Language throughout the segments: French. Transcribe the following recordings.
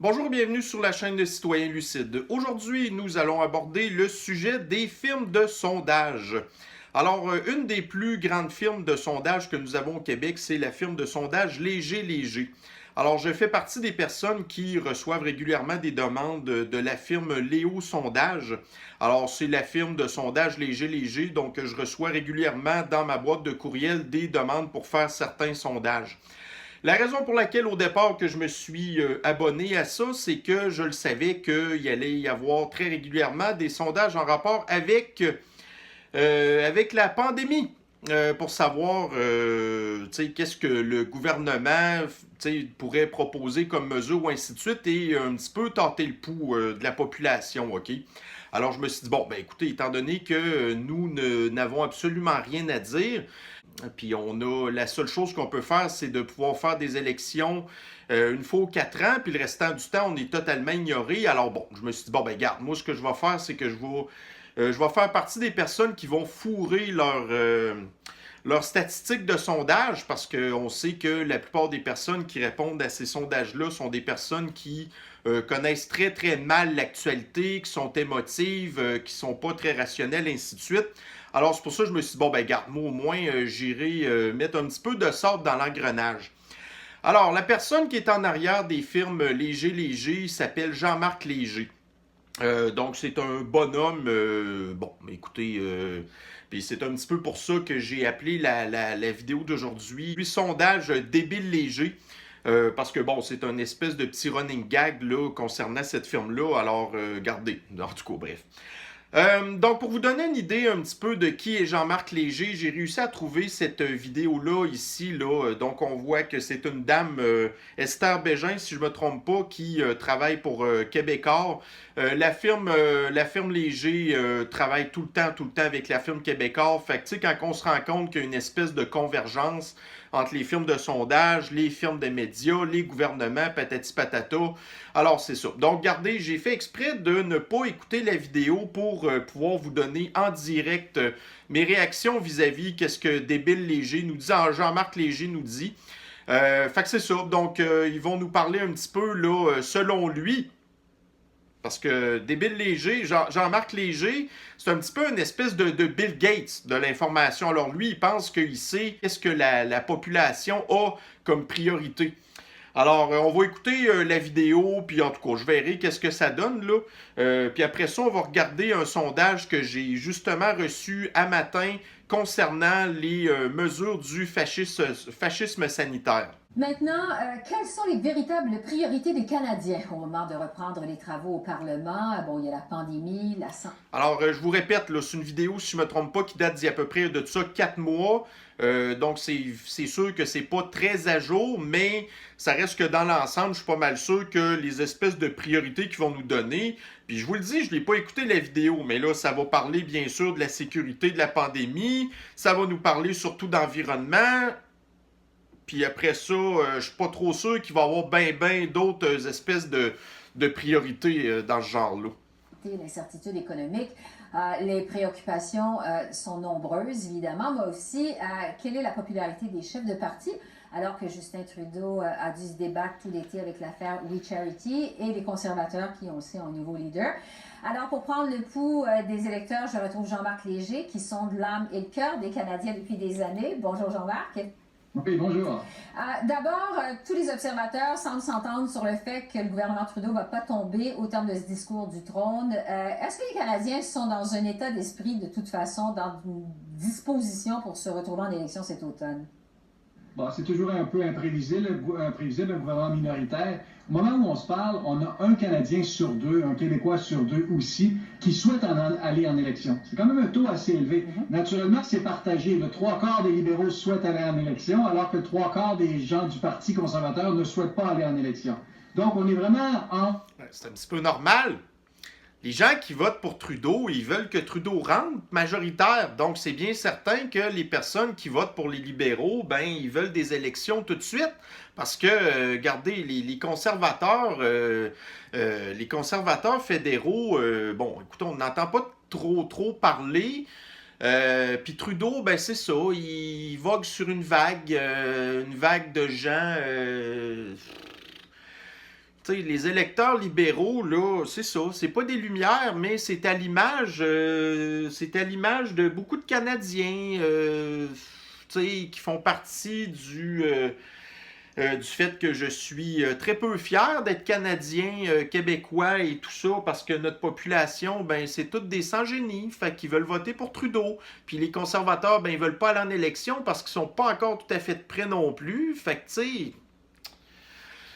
Bonjour et bienvenue sur la chaîne de Citoyens Lucides. Aujourd'hui, nous allons aborder le sujet des firmes de sondage. Alors, une des plus grandes firmes de sondage que nous avons au Québec, c'est la firme de sondage Léger. Alors, je fais partie des personnes qui reçoivent régulièrement des demandes de la firme Léo Sondage. Alors, c'est la firme de sondage Léger, donc je reçois régulièrement dans ma boîte de courriel des demandes pour faire certains sondages. La raison pour laquelle au départ que je me suis abonné à ça, c'est que je le savais qu'il allait y avoir très régulièrement des sondages en rapport avec la pandémie. Pour savoir qu'est-ce que le gouvernement pourrait proposer comme mesure ou ainsi de suite et un petit peu tâter le pouls de la population, OK? Alors je me suis dit, bon, ben écoutez, étant donné que nous n'avons absolument rien à dire, puis la seule chose qu'on peut faire, c'est de pouvoir faire des élections une fois aux 4 ans, puis le restant du temps, on est totalement ignoré. Alors bon, je me suis dit, bon, ben garde, moi, ce que je vais faire, c'est que je vais faire partie des personnes qui vont fourrer leurs statistiques de sondage, parce qu'on sait que la plupart des personnes qui répondent à ces sondages-là sont des personnes qui connaissent très, très mal l'actualité, qui sont émotives, qui sont pas très rationnelles, ainsi de suite. Alors, c'est pour ça que je me suis dit, bon, ben, garde, moi, au moins, j'irai mettre un petit peu de sable dans l'engrenage. Alors, la personne qui est en arrière des firmes Léger s'appelle Jean-Marc Léger. Donc, c'est un bonhomme. Bon, écoutez, puis c'est un petit peu pour ça que j'ai appelé la vidéo d'aujourd'hui Puis, sondage débile léger. Parce que bon, c'est un espèce de petit running gag là, concernant cette firme-là. Alors, gardez. En tout cas, bref. Donc, pour vous donner une idée un petit peu de qui est Jean-Marc Léger, j'ai réussi à trouver cette vidéo-là ici. Là. Donc, on voit que c'est une dame, Esther Bégin, si je ne me trompe pas, qui travaille pour Québécois. La firme Léger travaille tout le temps avec la firme Québécois. Fait que, tu sais, quand on se rend compte qu'il y a une espèce de convergence entre les firmes de sondage, les firmes de médias, les gouvernements, patati patata. Alors, c'est ça. Donc, regardez, j'ai fait exprès de ne pas écouter la vidéo pour pouvoir vous donner en direct mes réactions vis-à-vis qu'est-ce que Débile Léger nous dit, Jean-Marc Léger nous dit. Fait que c'est ça. Donc, ils vont nous parler un petit peu, là, selon lui, parce que Débile Léger, Jean-Marc Léger, c'est un petit peu une espèce de Bill Gates de l'information. Alors lui, il pense qu'il sait qu'est-ce que la population a comme priorité. Alors, on va écouter la vidéo, puis en tout cas, je verrai qu'est-ce que ça donne, là. Puis après ça, on va regarder un sondage que j'ai justement reçu à matin concernant les mesures du fascisme sanitaire. Maintenant, quelles sont les véritables priorités des Canadiens au moment de reprendre les travaux au Parlement? Bon, il y a la pandémie, la santé. Alors, je vous répète, là, c'est une vidéo, si je ne me trompe pas, qui date d'il y a à peu près de ça 4 mois. Donc, c'est sûr que c'est pas très à jour, mais ça reste que dans l'ensemble, je suis pas mal sûr que les espèces de priorités qu'ils vont nous donner, puis je vous le dis, je n'ai pas écouté la vidéo, mais là, ça va parler bien sûr de la sécurité de la pandémie, ça va nous parler surtout d'environnement, puis après ça, je suis pas trop sûr qu'il va y avoir ben d'autres espèces de priorités dans ce genre-là. L'incertitude économique. Les préoccupations sont nombreuses, évidemment, mais aussi quelle est la popularité des chefs de parti, alors que Justin Trudeau a dû se débattre tout l'été avec l'affaire We Charity et les conservateurs qui ont aussi un nouveau leader. Alors, pour prendre le pouls des électeurs, je retrouve Jean-Marc Léger, qui sonde l'âme et le cœur des Canadiens depuis des années. Bonjour Jean-Marc. Oui, bonjour. D'abord, tous les observateurs semblent s'entendre sur le fait que le gouvernement Trudeau ne va pas tomber au terme de ce discours du trône. Est-ce que les Canadiens sont dans un état d'esprit, de toute façon, dans une disposition pour se retrouver en élection cet automne? Bon, c'est toujours un peu imprévisible, un gouvernement minoritaire. Au moment où on se parle, on a un Canadien sur deux, un Québécois sur deux aussi, qui souhaite aller en élection. C'est quand même un taux assez élevé. Naturellement, c'est partagé. Le trois quarts des libéraux souhaitent aller en élection, alors que le trois quarts des gens du Parti conservateur ne souhaitent pas aller en élection. Donc, on est vraiment en... C'est un petit peu normal. Les gens qui votent pour Trudeau, ils veulent que Trudeau rentre majoritaire. Donc, c'est bien certain que les personnes qui votent pour les libéraux, ben, ils veulent des élections tout de suite. Parce que, regardez, les conservateurs fédéraux, bon, écoutez, on n'entend pas trop parler. Puis Trudeau, ben c'est ça, il vogue sur une vague de gens. les électeurs libéraux, là, c'est ça. C'est pas des lumières, mais c'est à l'image de beaucoup de Canadiens qui font partie du fait que je suis très peu fier d'être Canadien, Québécois et tout ça, parce que notre population, ben c'est toutes des sans-génie, fait qu'ils veulent voter pour Trudeau. Puis les conservateurs, ben ils veulent pas aller en élection parce qu'ils sont pas encore tout à fait prêts non plus. Fait que, tu sais...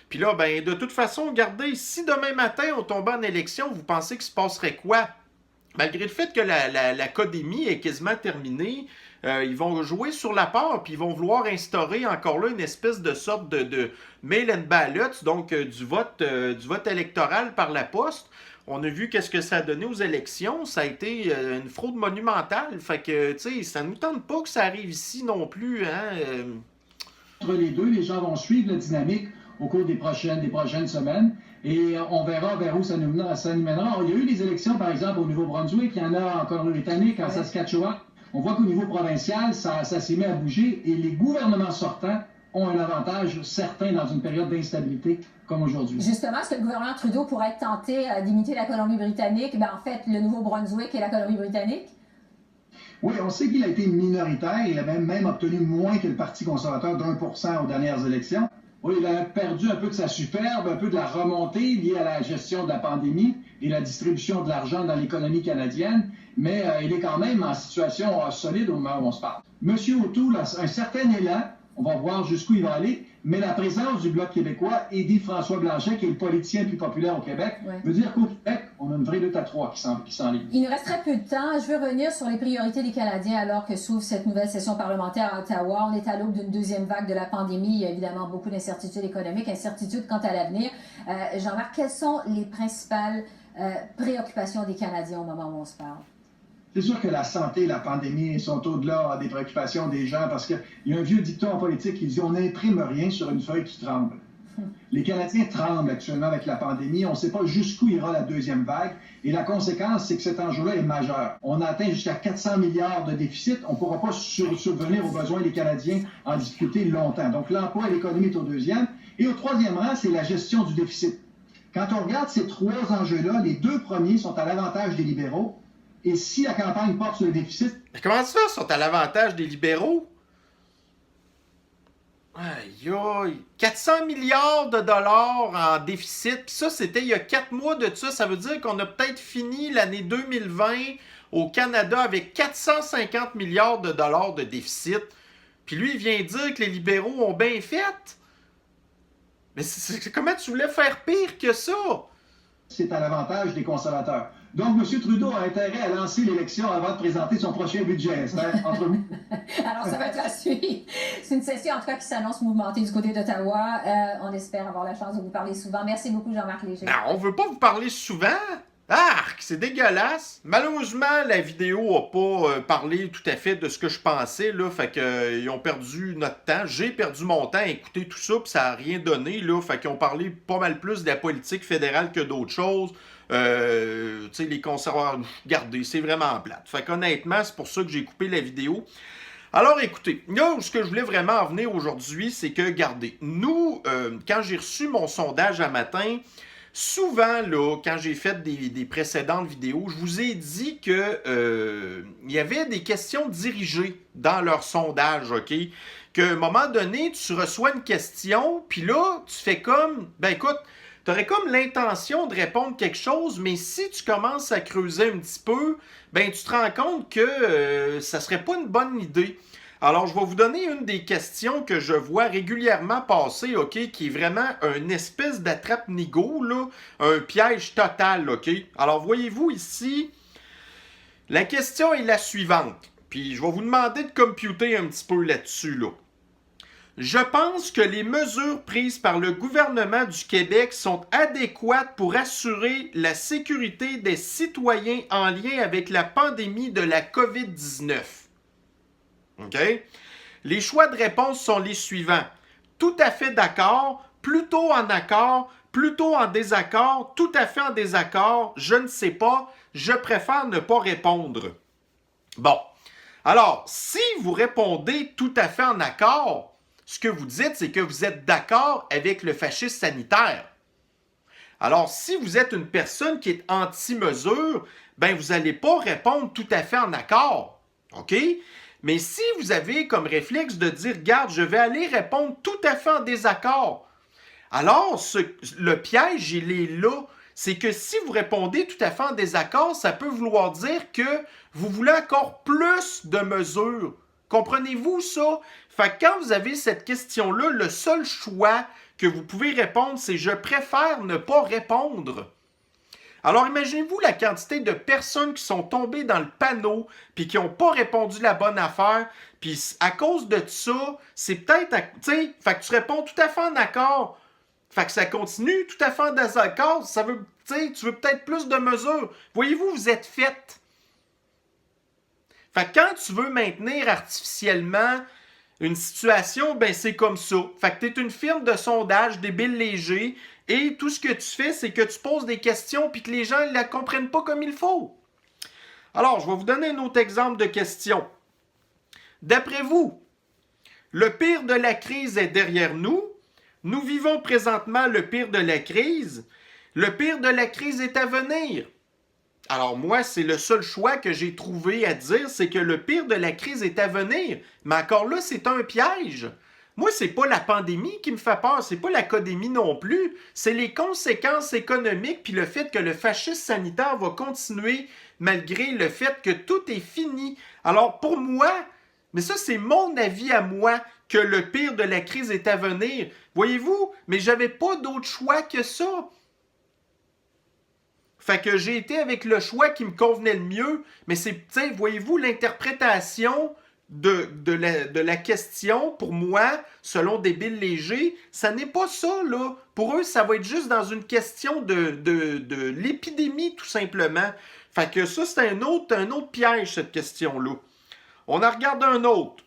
Puis là, ben, de toute façon, regardez, si demain matin on tombait en élection, vous pensez qu'il se passerait quoi? Malgré le fait que l'académie est quasiment terminée, ils vont jouer sur la peur, puis ils vont vouloir instaurer encore là une espèce de sorte de mail and ballot, donc du vote électoral par la poste. On a vu qu'est-ce que ça a donné aux élections. Ça a été une fraude monumentale. Fait que, tu sais, ça nous tente pas que ça arrive ici non plus, hein. Entre les deux, les gens vont suivre la dynamique au cours des prochaines semaines et on verra vers où ça nous mènera. Il y a eu des élections, par exemple, au Nouveau-Brunswick, il y en a en Colombie-Britannique, en Saskatchewan. On voit qu'au niveau provincial, ça s'est mis à bouger et les gouvernements sortants ont un avantage certain dans une période d'instabilité comme aujourd'hui. Justement, est-ce que le gouvernement Trudeau pourrait être tenté d'imiter la Colombie-Britannique? Ben, en fait, le Nouveau-Brunswick et la Colombie-Britannique? Oui, on sait qu'il a été minoritaire. Il a même obtenu moins que le Parti conservateur d'1% aux dernières élections. Oui, il a perdu un peu de sa superbe, un peu de la remontée liée à la gestion de la pandémie et la distribution de l'argent dans l'économie canadienne, mais il est quand même en situation solide au moment où on se parle. Monsieur O'Toole a un certain élan, on va voir jusqu'où il va aller, mais la présence du Bloc québécois et d'Yves-François Blanchet, qui est le politicien le plus populaire au Québec, veut dire qu'au Québec, on a une vraie lutte à trois qui s'enligne. Il nous reste très peu de temps. Je veux revenir sur les priorités des Canadiens alors que s'ouvre cette nouvelle session parlementaire à Ottawa. On est à l'aube d'une deuxième vague de la pandémie. Il y a évidemment beaucoup d'incertitudes économiques, incertitudes quant à l'avenir. Jean-Marc, quelles sont les principales préoccupations des Canadiens au moment où on se parle? C'est sûr que la santé et la pandémie sont au-delà des préoccupations des gens parce qu'il y a un vieux dicton en politique qui dit on n'imprime rien sur une feuille qui tremble. Les Canadiens tremblent actuellement avec la pandémie. On ne sait pas jusqu'où ira la deuxième vague. Et la conséquence, c'est que cet enjeu-là est majeur. On a atteint jusqu'à 400 milliards de déficit. On ne pourra pas subvenir aux besoins des Canadiens en discuter longtemps. Donc l'emploi et l'économie est au deuxième. Et au troisième rang, c'est la gestion du déficit. Quand on regarde ces trois enjeux-là, les deux premiers sont à l'avantage des libéraux. Et si la campagne porte sur le déficit... Mais comment ça, sont à l'avantage des libéraux? Aïe, aïe. 400 milliards de dollars en déficit. Puis ça, c'était il y a 4 mois de ça. Ça veut dire qu'on a peut-être fini l'année 2020 au Canada avec 450 milliards de dollars de déficit. Puis lui, il vient dire que les libéraux ont bien fait. Mais comment tu voulais faire pire que ça? C'est à l'avantage des conservateurs. Donc, M. Trudeau a intérêt à lancer l'élection avant de présenter son prochain budget. C'est entre nous. Alors, ça va être à suivre. C'est une session, en tout cas, qui s'annonce mouvementée du côté d'Ottawa. On espère avoir la chance de vous parler souvent. Merci beaucoup, Jean-Marc Léger. Non, on veut pas vous parler souvent. Arc, c'est dégueulasse. Malheureusement, la vidéo n'a pas parlé tout à fait de ce que je pensais, là. Fait qu'ils ont perdu notre temps. J'ai perdu mon temps à écouter tout ça, puis ça n'a rien donné, là. Fait qu'ils ont parlé pas mal plus de la politique fédérale que d'autres choses. Tu sais, les conservateurs, regardez, c'est vraiment plate. Fait qu'honnêtement, c'est pour ça que j'ai coupé la vidéo. Alors, écoutez, là, ce que je voulais vraiment en venir aujourd'hui, c'est que, regardez, nous, quand j'ai reçu mon sondage à matin, souvent, là, quand j'ai fait des précédentes vidéos, je vous ai dit que il y avait des questions dirigées dans leur sondage, OK? Qu'à un moment donné, tu reçois une question, puis là, tu fais comme, ben écoute, tu aurais comme l'intention de répondre quelque chose, mais si tu commences à creuser un petit peu, ben tu te rends compte que ça serait pas une bonne idée. Alors, je vais vous donner une des questions que je vois régulièrement passer, OK, qui est vraiment une espèce d'attrape-nigo, là, un piège total, OK? Alors, voyez-vous ici, la question est la suivante, puis je vais vous demander de computer un petit peu là-dessus, là. Je pense que les mesures prises par le gouvernement du Québec sont adéquates pour assurer la sécurité des citoyens en lien avec la pandémie de la COVID-19. OK? Les choix de réponse sont les suivants. Tout à fait d'accord, plutôt en accord, plutôt en désaccord, tout à fait en désaccord, je ne sais pas, je préfère ne pas répondre. Bon. Alors, si vous répondez tout à fait en accord, ce que vous dites, c'est que vous êtes d'accord avec le fascisme sanitaire. Alors, si vous êtes une personne qui est anti-mesure, ben vous n'allez pas répondre tout à fait en accord. OK? Mais si vous avez comme réflexe de dire, regarde, je vais aller répondre tout à fait en désaccord, alors le piège, il est là. C'est que si vous répondez tout à fait en désaccord, ça peut vouloir dire que vous voulez encore plus de mesures. Comprenez-vous ça? Fait que quand vous avez cette question-là, le seul choix que vous pouvez répondre, c'est « je préfère ne pas répondre ». Alors imaginez-vous la quantité de personnes qui sont tombées dans le panneau puis qui n'ont pas répondu la bonne affaire. Puis à cause de ça, c'est peut-être, tu sais, fait que tu réponds tout à fait en accord. Fait que ça continue tout à fait en désaccord. Ça veut, tu veux peut-être plus de mesures. Voyez-vous, vous êtes fait. Fait que quand tu veux maintenir artificiellement une situation, ben c'est comme ça. Fait que tu es une firme de sondage débile léger et tout ce que tu fais, c'est que tu poses des questions puis que les gens ne la comprennent pas comme il faut. Alors, je vais vous donner un autre exemple de question. D'après vous, le pire de la crise est derrière nous. Nous vivons présentement le pire de la crise. Le pire de la crise est à venir. Alors moi, c'est le seul choix que j'ai trouvé à dire, c'est que le pire de la crise est à venir. Mais encore là, c'est un piège. Moi, c'est pas la pandémie qui me fait peur, c'est pas l'académie non plus. C'est les conséquences économiques puis le fait que le fascisme sanitaire va continuer malgré le fait que tout est fini. Alors pour moi, mais ça c'est mon avis à moi, que le pire de la crise est à venir. Voyez-vous, mais j'avais pas d'autre choix que ça. Fait que j'ai été avec le choix qui me convenait le mieux, mais c'est, tu sais, voyez-vous, l'interprétation de la question, pour moi, selon Débile Léger, ça n'est pas ça, là. Pour eux, ça va être juste dans une question de l'épidémie, tout simplement. Fait que ça, c'est un autre piège, cette question-là. On en regarde un autre.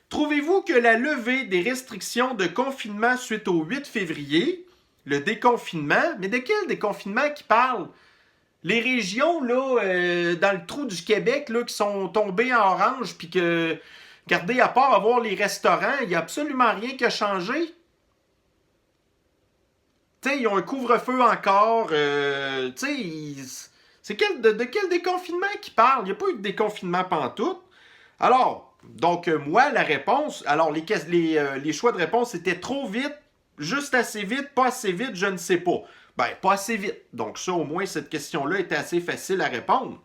Trouvez-vous que la levée des restrictions de confinement suite au 8 février, le déconfinement, mais de quel déconfinement qui parle? Les régions, là, dans le trou du Québec, là, qui sont tombées en orange, puis que, regardez, à part avoir les restaurants, il n'y a absolument rien qui a changé. Tu sais, ils ont un couvre-feu encore. Tu sais, c'est de quel déconfinement qu'ils parlent? Il n'y a pas eu de déconfinement pantoute. Alors, donc, moi, la réponse, alors, les choix de réponse étaient trop vite, juste assez vite, pas assez vite, je ne sais pas. Ben, pas assez vite. Donc ça, au moins, cette question-là était assez facile à répondre.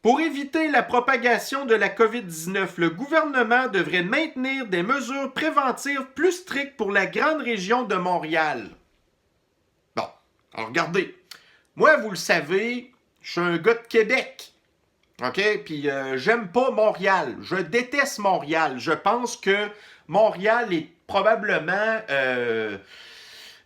Pour éviter la propagation de la COVID-19, le gouvernement devrait maintenir des mesures préventives plus strictes pour la grande région de Montréal. Bon, alors regardez. Moi, vous le savez, je suis un gars de Québec. OK? Puis j'aime pas Montréal. Je déteste Montréal. Je pense que Montréal est probablement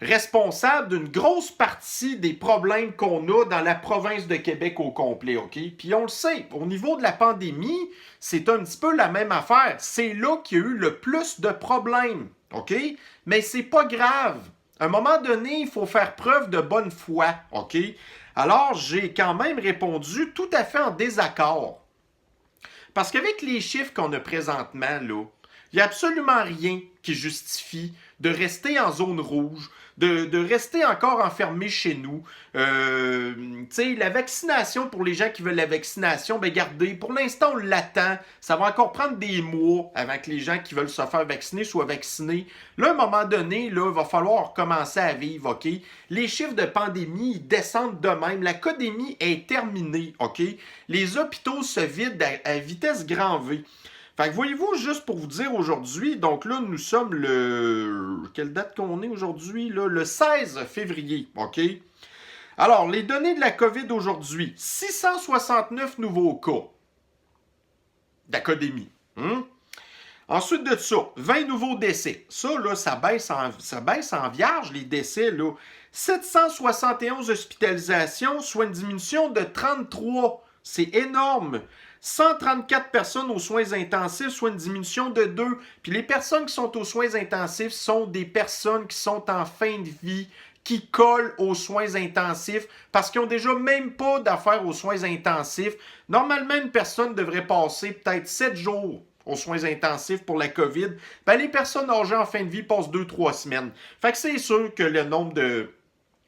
responsable d'une grosse partie des problèmes qu'on a dans la province de Québec au complet, OK? Puis on le sait, au niveau de la pandémie, c'est un petit peu la même affaire. C'est là qu'il y a eu le plus de problèmes, OK? Mais c'est pas grave. À un moment donné, il faut faire preuve de bonne foi, OK? Alors, j'ai quand même répondu tout à fait en désaccord. Parce qu'avec les chiffres qu'on a présentement, là, il n'y a absolument rien qui justifie de rester en zone rouge, de rester encore enfermé chez nous. Tu sais, la vaccination, pour les gens qui veulent la vaccination, ben regardez, pour l'instant, on l'attend. Ça va encore prendre des mois avant que les gens qui veulent se faire vacciner soient vaccinés. Là, à un moment donné, là, il va falloir commencer à vivre, OK? Les chiffres de pandémie, ils descendent de même. L'académie est terminée, OK? Les hôpitaux se vident à vitesse grand V. Fait que voyez-vous, juste pour vous dire aujourd'hui, donc là, nous sommes le... Quelle date qu'on est aujourd'hui? Là? Le 16 février, OK? Alors, les données de la COVID aujourd'hui, 669 nouveaux cas d'académie. Ensuite de ça, 20 nouveaux décès. Ça, là, ça baisse en vierge, les décès, là. 771 hospitalisations, soit une diminution de 33. C'est énorme. 134 personnes aux soins intensifs, soit une diminution de 2. Puis les personnes qui sont aux soins intensifs sont des personnes qui sont en fin de vie, qui collent aux soins intensifs parce qu'ils n'ont déjà même pas d'affaires aux soins intensifs. Normalement, une personne devrait passer peut-être 7 jours aux soins intensifs pour la COVID, ben les personnes âgées en fin de vie passent 2-3 semaines. Fait que c'est sûr que le nombre de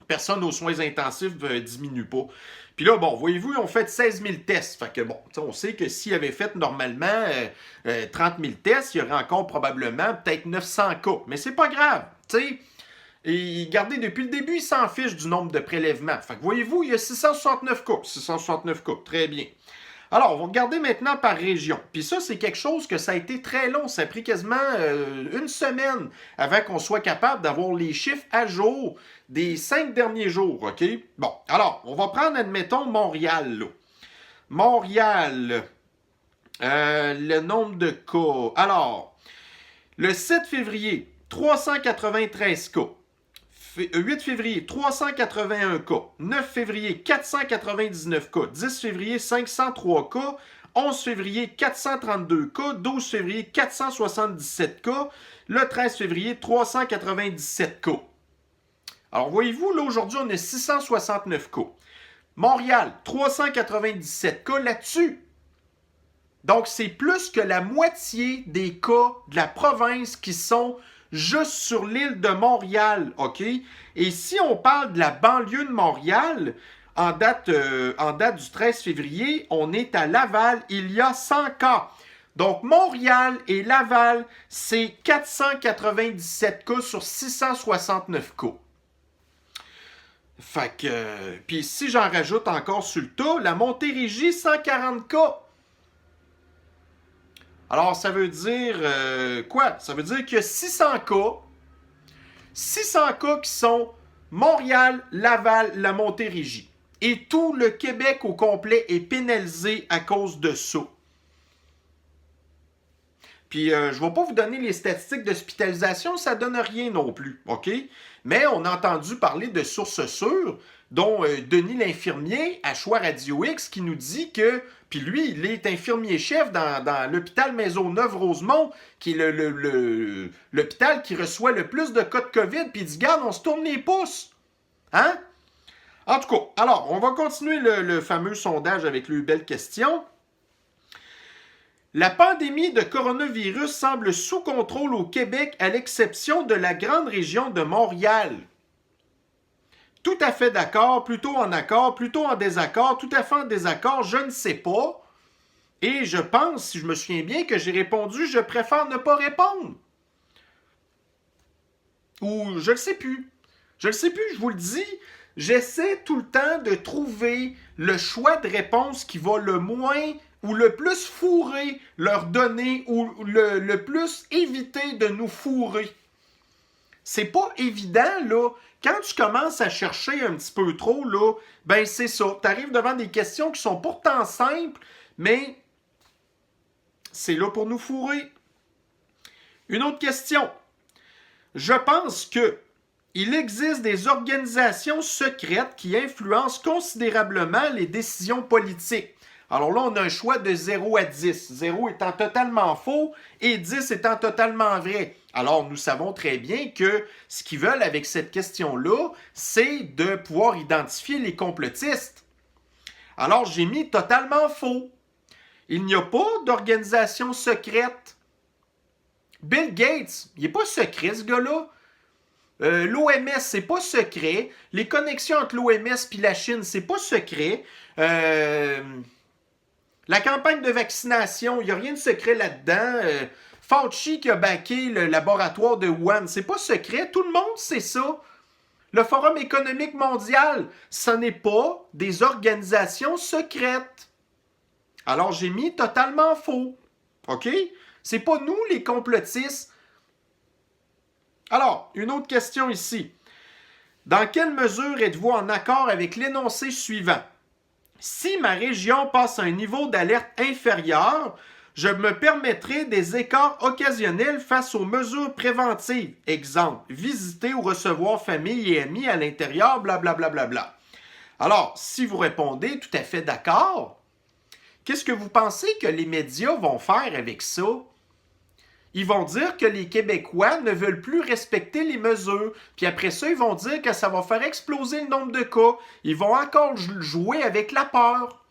personnes aux soins intensifs diminue pas. Puis là, bon, voyez-vous, ils ont fait 16 000 tests. Fait que bon, on sait que s'ils avaient fait normalement 30 000 tests, il y aurait encore probablement peut-être 900 cas. Mais c'est pas grave, tu sais. Et regardez, depuis le début, ils s'en fichent du nombre de prélèvements. Fait que voyez-vous, il y a 669 cas. 669 cas, très bien. Alors, on va regarder maintenant par région. Puis ça, c'est quelque chose que ça a été très long. Ça a pris quasiment une semaine avant qu'on soit capable d'avoir les chiffres à jour des 5 derniers jours, OK? Bon, alors, on va prendre, admettons, Montréal, là. Montréal, le nombre de cas. Alors, le 7 février, 393 cas. 8 février, 381 cas. 9 février, 499 cas. 10 février, 503 cas. 11 février, 432 cas. 12 février, 477 cas. Le 13 février, 397 cas. Alors, voyez-vous, là, aujourd'hui, on a 669 cas. Montréal, 397 cas là-dessus. Donc, c'est plus que la moitié des cas de la province qui sont juste sur l'île de Montréal, OK? Et si on parle de la banlieue de Montréal, en date du 13 février, on est à Laval, il y a 100 cas. Donc, Montréal et Laval, c'est 497 cas sur 669 cas. Fait que, puis si j'en rajoute encore sur le tas, la Montérégie, 140 cas. Alors, ça veut dire quoi? Ça veut dire qu'il y a 600 cas. 600 cas qui sont Montréal, Laval, la Montérégie. Et tout le Québec au complet est pénalisé à cause de ça. Puis, je ne vais pas vous donner les statistiques d'hospitalisation, ça ne donne rien non plus, OK? Mais on a entendu parler de sources sûres, dont Denis l'infirmier à Choix Radio X qui nous dit que, puis lui, il est infirmier-chef dans l'hôpital Maisonneuve-Rosemont, qui est l'hôpital qui reçoit le plus de cas de COVID, puis il dit, garde, on se tourne les pouces. Hein? En tout cas, alors, on va continuer le fameux sondage avec les belles questions. La pandémie de coronavirus semble sous contrôle au Québec à l'exception de la grande région de Montréal. Tout à fait d'accord, plutôt en accord, plutôt en désaccord, tout à fait en désaccord, je ne sais pas. Et je pense, si je me souviens bien, que j'ai répondu « je préfère ne pas répondre ». Ou je ne sais plus. Je ne sais plus, je vous le dis. J'essaie tout le temps de trouver le choix de réponse qui va le moins ou le plus fourrer leur donner ou le plus éviter de nous fourrer. C'est pas évident, là. Quand tu commences à chercher un petit peu trop, là, ben c'est ça. Tu arrives devant des questions qui sont pourtant simples, mais c'est là pour nous fourrer. Une autre question. Je pense que il existe des organisations secrètes qui influencent considérablement les décisions politiques. Alors là, on a un choix de 0 à 10. 0 étant totalement faux et 10 étant totalement vrai. Alors, nous savons très bien que ce qu'ils veulent avec cette question-là, c'est de pouvoir identifier les complotistes. Alors, j'ai mis totalement faux. Il n'y a pas d'organisation secrète. Bill Gates, il n'est pas secret, ce gars-là. L'OMS, c'est pas secret. Les connexions entre l'OMS et la Chine, c'est pas secret. La campagne de vaccination, il n'y a rien de secret là-dedans. Fauci qui a backé le laboratoire de Wuhan, c'est pas secret. Tout le monde sait ça. Le Forum économique mondial, ce n'est pas des organisations secrètes. Alors, j'ai mis totalement faux. OK? C'est pas nous les complotistes. Alors, une autre question ici. Dans quelle mesure êtes-vous en accord avec l'énoncé suivant? Si ma région passe à un niveau d'alerte inférieur, je me permettrai des écarts occasionnels face aux mesures préventives. Exemple, visiter ou recevoir famille et amis à l'intérieur, blablabla. Bla, bla, bla. Alors, si vous répondez tout à fait d'accord, qu'est-ce que vous pensez que les médias vont faire avec ça? Ils vont dire que les Québécois ne veulent plus respecter les mesures. Puis après ça, ils vont dire que ça va faire exploser le nombre de cas. Ils vont encore jouer avec la peur.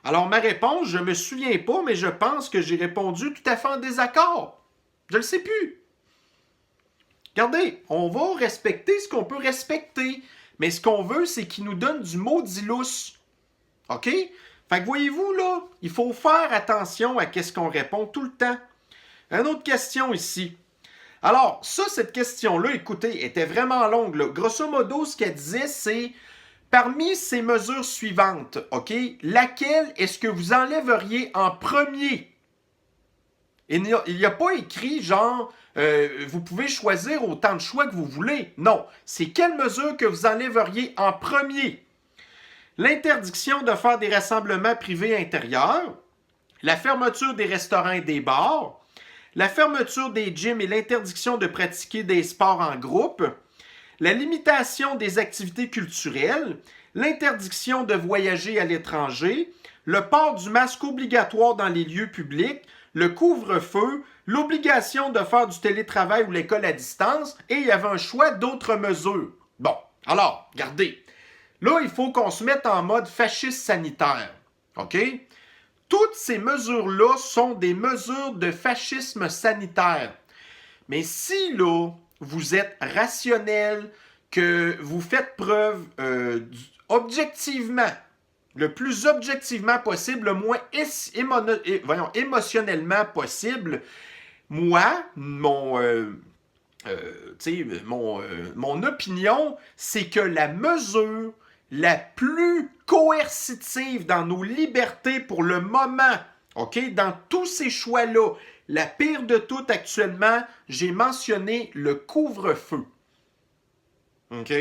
Alors, ma réponse, je ne me souviens pas, mais je pense que j'ai répondu tout à fait en désaccord. Je ne le sais plus. Regardez, on va respecter ce qu'on peut respecter, mais ce qu'on veut, c'est qu'il nous donne du maudit lousse. OK? Fait que voyez-vous, là, il faut faire attention à ce qu'on répond tout le temps. Une autre question ici. Alors, ça, cette question-là, écoutez, était vraiment longue, là. Grosso modo, ce qu'elle disait, c'est parmi ces mesures suivantes, OK, laquelle est-ce que vous enlèveriez en premier? Il n'y a pas écrit genre vous pouvez choisir autant de choix que vous voulez. Non, c'est quelle mesure que vous enlèveriez en premier? L'interdiction de faire des rassemblements privés intérieurs, la fermeture des restaurants et des bars, la fermeture des gyms et l'interdiction de pratiquer des sports en groupe, la limitation des activités culturelles, l'interdiction de voyager à l'étranger, le port du masque obligatoire dans les lieux publics, le couvre-feu, l'obligation de faire du télétravail ou l'école à distance, et il y avait un choix d'autres mesures. Bon, alors, regardez. Là, il faut qu'on se mette en mode fasciste sanitaire. OK? Toutes ces mesures-là sont des mesures de fascisme sanitaire. Mais si, là, vous êtes rationnel, que vous faites preuve objectivement, le plus objectivement possible, le moins émotionnellement possible, moi, mon opinion, c'est que la mesure la plus coercitive dans nos libertés pour le moment, OK, dans tous ces choix-là, la pire de toutes actuellement, j'ai mentionné le couvre-feu. OK?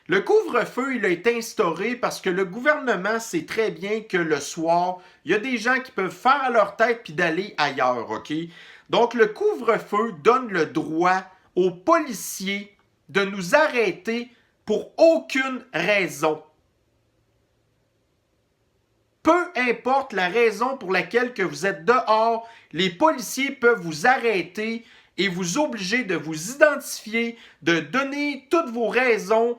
Le couvre-feu, il a été instauré parce que le gouvernement sait très bien que le soir, il y a des gens qui peuvent faire à leur tête puis d'aller ailleurs, OK? Donc, le couvre-feu donne le droit aux policiers de nous arrêter pour aucune raison. Peu importe la raison pour laquelle que vous êtes dehors, les policiers peuvent vous arrêter et vous obliger de vous identifier, de donner toutes vos raisons.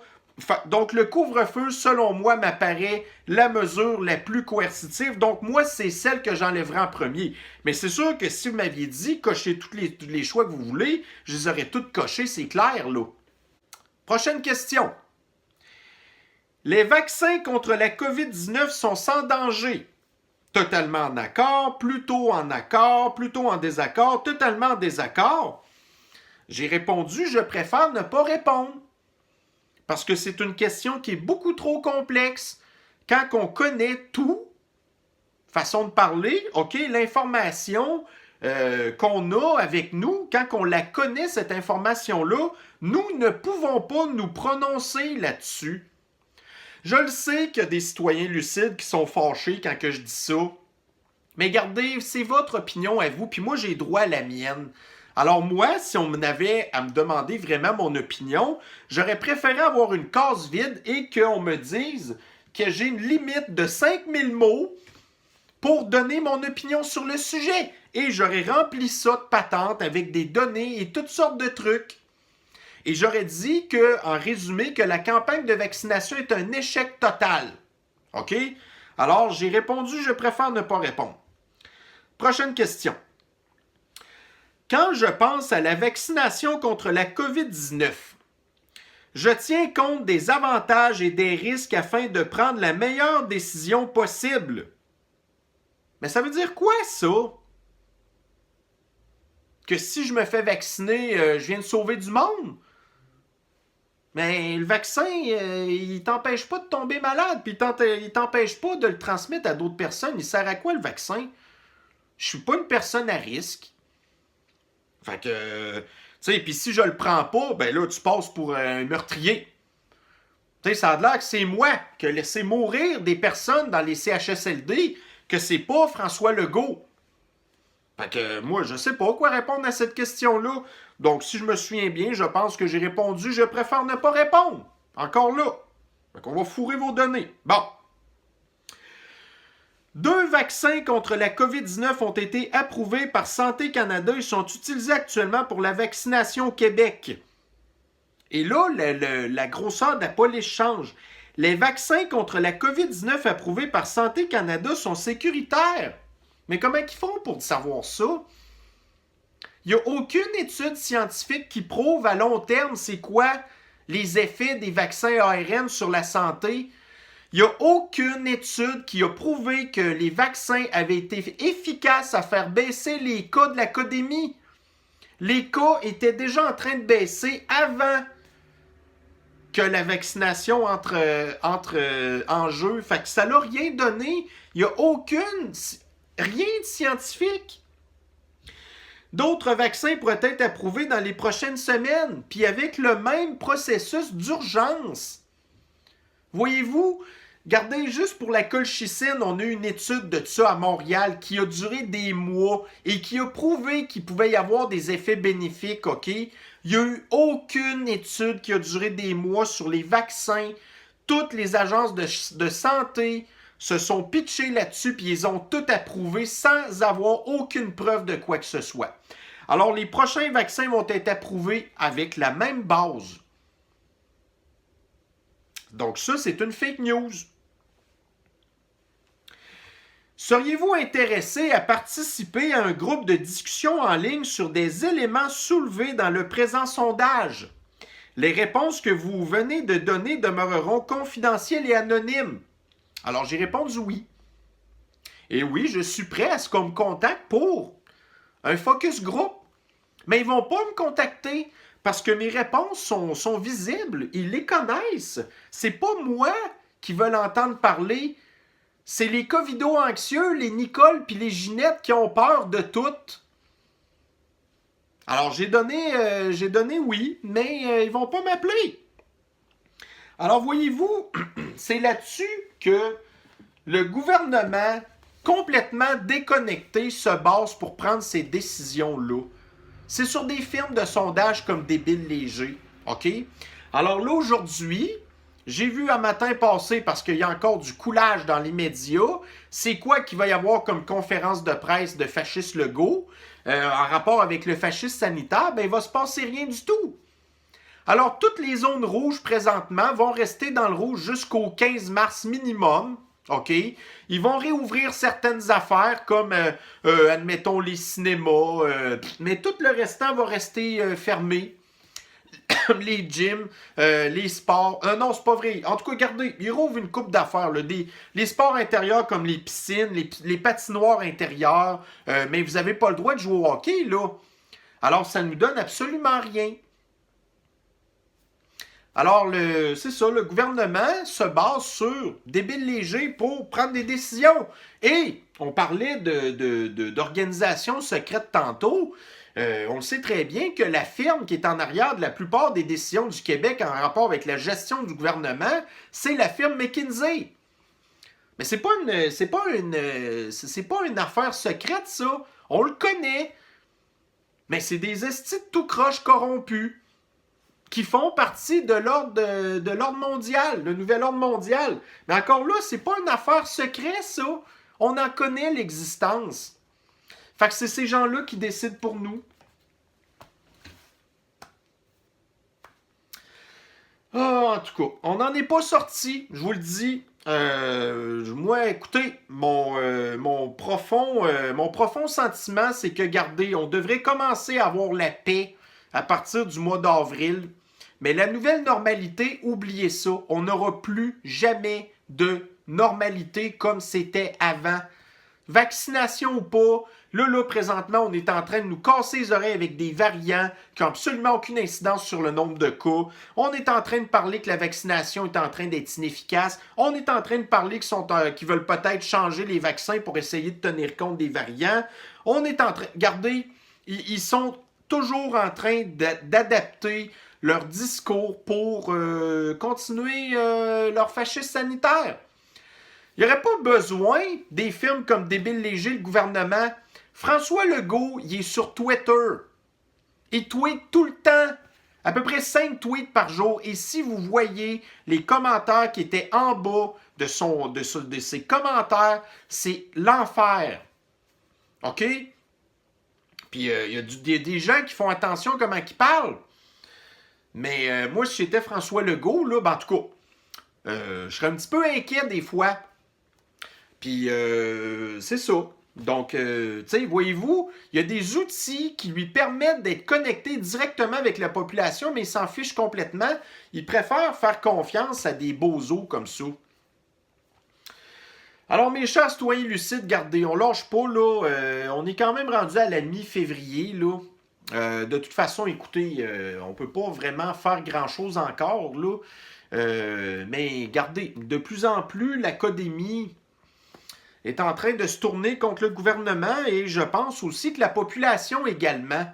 Donc, le couvre-feu, selon moi, m'apparaît la mesure la plus coercitive. Donc, moi, c'est celle que j'enlèverai en premier. Mais c'est sûr que si vous m'aviez dit, cochez tous les choix que vous voulez, je les aurais toutes cochés, c'est clair, là. Prochaine question. Les vaccins contre la COVID-19 sont sans danger. Totalement en accord, plutôt en accord, plutôt en désaccord, totalement en désaccord. J'ai répondu, je préfère ne pas répondre. Parce que c'est une question qui est beaucoup trop complexe. Quand on connaît tout, façon de parler, OK, l'information qu'on a avec nous, quand on la connaît, cette information-là, nous ne pouvons pas nous prononcer là-dessus. Je le sais qu'il y a des citoyens lucides qui sont fâchés quand que je dis ça. Mais regardez, c'est votre opinion à vous, puis moi, j'ai droit à la mienne. Alors moi, si on m'avait à me demander vraiment mon opinion, j'aurais préféré avoir une case vide et qu'on me dise que j'ai une limite de 5000 mots pour donner mon opinion sur le sujet. Et j'aurais rempli ça de patentes avec des données et toutes sortes de trucs. Et j'aurais dit en résumé, que la campagne de vaccination est un échec total. OK? Alors, j'ai répondu, je préfère ne pas répondre. Prochaine question. Quand je pense à la vaccination contre la COVID-19, je tiens compte des avantages et des risques afin de prendre la meilleure décision possible. Mais ça veut dire quoi, ça? Que si je me fais vacciner, je viens de sauver du monde? Mais le vaccin, il t'empêche pas de tomber malade, puis il t'empêche pas de le transmettre à d'autres personnes. Il sert à quoi, le vaccin? Je suis pas une personne à risque. Fait que, tu sais, puis si je le prends pas, ben là, tu passes pour un meurtrier. Tu sais, ça a l'air que c'est moi qui ai laissé mourir des personnes dans les CHSLD, que c'est pas François Legault. Fait que moi, je sais pas quoi répondre à cette question-là. Donc, si je me souviens bien, je pense que j'ai répondu, je préfère ne pas répondre. Encore là. Fait qu'on va fourrer vos données. Bon. 2 vaccins contre la COVID-19 ont été approuvés par Santé Canada et sont utilisés actuellement pour la vaccination au Québec. Et là, la grosseur de la police change. Les vaccins contre la COVID-19 approuvés par Santé Canada sont sécuritaires. Mais comment ils font pour savoir ça? Il n'y a aucune étude scientifique qui prouve à long terme c'est quoi les effets des vaccins ARN sur la santé. Il n'y a aucune étude qui a prouvé que les vaccins avaient été efficaces à faire baisser les cas de l'académie. Les cas étaient déjà en train de baisser avant que la vaccination entre en jeu. Fait que ça n'a rien donné. Il n'y a rien de scientifique. D'autres vaccins pourraient être approuvés dans les prochaines semaines, puis avec le même processus d'urgence. Voyez-vous, regardez juste pour la colchicine, on a eu une étude de ça à Montréal qui a duré des mois et qui a prouvé qu'il pouvait y avoir des effets bénéfiques, OK? Il n'y a eu aucune étude qui a duré des mois sur les vaccins. Toutes les agences de santé se sont pitchées là-dessus puis ils ont tout approuvé sans avoir aucune preuve de quoi que ce soit. Alors, les prochains vaccins vont être approuvés avec la même base. Donc ça, c'est une fake news. Seriez-vous intéressé à participer à un groupe de discussion en ligne sur des éléments soulevés dans le présent sondage? Les réponses que vous venez de donner demeureront confidentielles et anonymes. Alors, j'ai répondu oui. Et oui, je suis prêt à ce qu'on me contacte pour un focus group. Mais ils ne vont pas me contacter parce que mes réponses sont visibles. Ils les connaissent. C'est pas moi qui veulent entendre parler. C'est les covido-anxieux, les Nicole puis les Ginette qui ont peur de tout. Alors, j'ai donné oui, mais ils vont pas m'appeler. Alors, voyez-vous, c'est là-dessus que le gouvernement complètement déconnecté se base pour prendre ces décisions-là. C'est sur des firmes de sondage comme Débile Léger, OK? Alors là, aujourd'hui, j'ai vu un matin passer, parce qu'il y a encore du coulage dans les médias, c'est quoi qu'il va y avoir comme conférence de presse de Fasciste Legault en rapport avec le fascisme sanitaire? Ben, il va se passer rien du tout. Alors, toutes les zones rouges présentement vont rester dans le rouge jusqu'au 15 mars minimum. OK? Ils vont réouvrir certaines affaires comme, admettons, les cinémas, mais tout le restant va rester fermé. Les gyms, les sports. Non, c'est pas vrai. En tout cas, regardez, ils rouvrent une coupe d'affaires. Là, les sports intérieurs comme les piscines, les patinoires intérieures, mais vous n'avez pas le droit de jouer au hockey, là. Alors, ça nous donne absolument rien. Alors, c'est ça, le gouvernement se base sur Débile Léger pour prendre des décisions. Et on parlait d'organisation secrète tantôt. On le sait très bien que la firme qui est en arrière de la plupart des décisions du Québec en rapport avec la gestion du gouvernement, c'est la firme McKinsey. Mais c'est pas une affaire secrète, ça. On le connaît. Mais c'est des estis de tout croche corrompus qui font partie de l'ordre mondial, le nouvel ordre mondial. Mais encore là, c'est pas une affaire secrète, ça. On en connaît l'existence. Fait que c'est ces gens-là qui décident pour nous. En tout cas, on n'en est pas sorti, je vous le dis. Moi, écoutez, mon profond sentiment, c'est que, regardez, on devrait commencer à avoir la paix à partir du mois d'avril. Mais la nouvelle normalité, oubliez ça, on n'aura plus jamais de normalité comme c'était avant. Vaccination ou pas, là, présentement, on est en train de nous casser les oreilles avec des variants qui n'ont absolument aucune incidence sur le nombre de cas. On est en train de parler que la vaccination est en train d'être inefficace. On est en train de parler qu'ils veulent peut-être changer les vaccins pour essayer de tenir compte des variants. On est en train... Regardez, ils sont toujours en train d'adapter leur discours pour continuer leur fascisme sanitaire. Il n'y aurait pas besoin des firmes comme Débile Léger, le gouvernement. François Legault, il est sur Twitter. Il tweet tout le temps. À peu près 5 tweets par jour. Et si vous voyez les commentaires qui étaient en bas de ses commentaires, c'est l'enfer. OK? Puis il y a des gens qui font attention à comment ils parlent. Mais moi, si j'étais François Legault, là, ben, en tout cas, je serais un petit peu inquiet des fois. Puis, c'est ça. Donc, tu sais, voyez-vous, il y a des outils qui lui permettent d'être connecté directement avec la population, mais il s'en fiche complètement. Il préfère faire confiance à des bozos comme ça. Alors, mes chers citoyens lucides, gardez, on lâche pas, là. On est quand même rendu à la mi-février, là. De toute façon, écoutez, on peut pas vraiment faire grand-chose encore, là. Mais gardez, de plus en plus, l'académie est en train de se tourner contre le gouvernement et je pense aussi que la population également.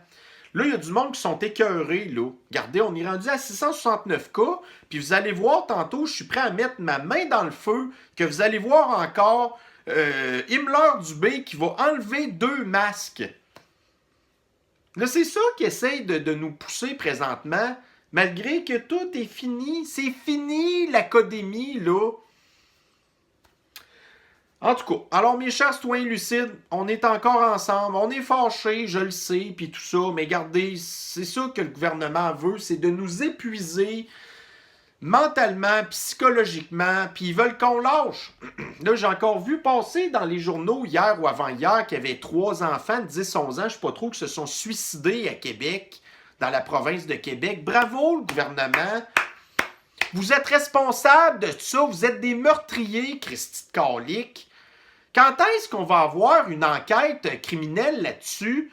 Là, il y a du monde qui sont écœurés, là. Regardez, on est rendu à 669 cas, puis vous allez voir tantôt, je suis prêt à mettre ma main dans le feu, que vous allez voir encore Himmler Dubé qui va enlever 2 masques. Là, c'est ça qui essaye de nous pousser présentement, malgré que tout est fini. C'est fini, l'académie, là. En tout cas, alors mes chers citoyens lucides, on est encore ensemble, on est fâchés, je le sais, puis tout ça, mais regardez, c'est ça que le gouvernement veut, c'est de nous épuiser mentalement, psychologiquement, puis ils veulent qu'on lâche. Là, j'ai encore vu passer dans les journaux hier ou avant-hier qu'il y avait 3 enfants de 10-11 ans, je ne sais pas trop, qui se sont suicidés à Québec, dans la province de Québec. Bravo, le gouvernement! Vous êtes responsable de tout ça, vous êtes des meurtriers, Christy de Calique. Quand est-ce qu'on va avoir une enquête criminelle là-dessus?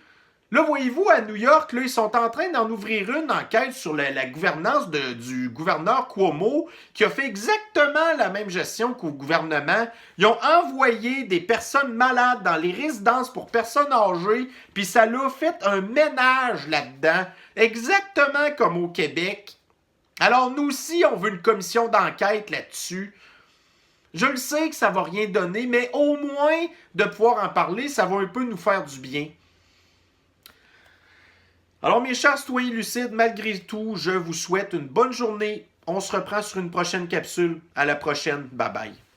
Là, voyez-vous, à New York, là, ils sont en train d'en ouvrir une enquête sur la gouvernance du gouverneur Cuomo, qui a fait exactement la même gestion qu'au gouvernement. Ils ont envoyé des personnes malades dans les résidences pour personnes âgées, puis ça l'a fait un ménage là-dedans, exactement comme au Québec. Alors, nous aussi, on veut une commission d'enquête là-dessus. Je le sais que ça va rien donner, mais au moins de pouvoir en parler, ça va un peu nous faire du bien. Alors, mes chers citoyens lucides, malgré tout, je vous souhaite une bonne journée. On se reprend sur une prochaine capsule. À la prochaine. Bye bye.